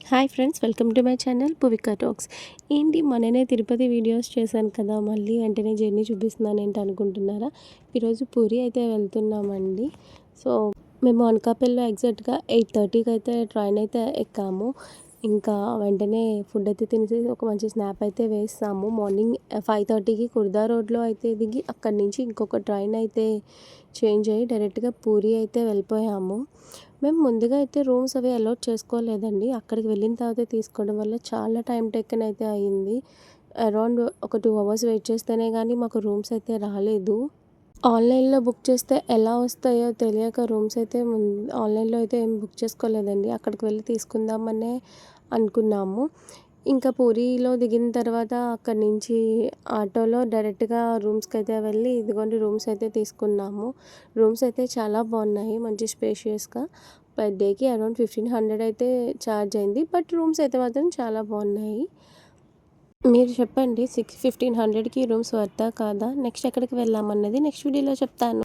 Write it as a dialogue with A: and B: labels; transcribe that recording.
A: Hi friends, welcome to my channel Bhuvika talks. ఏంటి మొన్ననే Tirupati videos చేశాను కదా, మళ్ళీ వెంటనే జర్నీ చూపిస్తున్నాను ఏంటి అనుకుంటున్నారా? ఈరోజు పూరి అయితే వెళ్తున్నామండి. సో మేము అనకాపల్లిలో ఎగ్జాక్ట్గా 8:30కి అయితే ట్రైన్ అయితే ఎక్కాము. ఇంకా వెంటనే ఫుడ్ అయితే తినేసి ఒక మంచి స్నాప్ అయితే వేస్తాము. మార్నింగ్ 5:30కి కుర్దా రోడ్లో అయితే దిగి అక్కడి నుంచి ఇంకొక ట్రైన్ అయితే చేంజ్ అయ్యి డైరెక్ట్గా పూరి అయితే వెళ్ళిపోయాము. మేము ముందుగా అయితే రూమ్స్ అవి అలౌట్ చేసుకోలేదండి. అక్కడికి వెళ్ళిన తర్వాత తీసుకోవడం వల్ల చాలా టైం టేకెన్ అయితే అయింది. అరౌండ్ ఒక 2 అవర్స్ వెయిట్ చేస్తేనే కానీ మాకు రూమ్స్ అయితే రాలేదు. ఆన్లైన్లో బుక్ చేస్తే ఎలా వస్తాయో తెలియక రూమ్స్ అయితే ఆన్లైన్లో అయితే ఏం బుక్ చేసుకోలేదండి. అక్కడికి వెళ్ళి తీసుకుందామనే అనుకున్నాము. ఇంకా పూరీలో దిగిన తర్వాత అక్కడి నుంచి ఆటోలో డైరెక్ట్గా రూమ్స్కి అయితే వెళ్ళి ఇదిగోండి రూమ్స్ అయితే తీసుకున్నాము. రూమ్స్ అయితే చాలా బాగున్నాయి, మంచి స్పేషియస్గా. పర్ డేకి అరౌండ్ 1500 అయితే ఛార్జ్ అయింది. బట్ రూమ్స్ అయితే మాత్రం చాలా బాగున్నాయి. మీరు చెప్పండి, 1500కి రూమ్స్ వర్తా కాదా? నెక్స్ట్ ఎక్కడికి వెళ్ళామన్నది నెక్స్ట్ వీడియోలో చెప్తాను.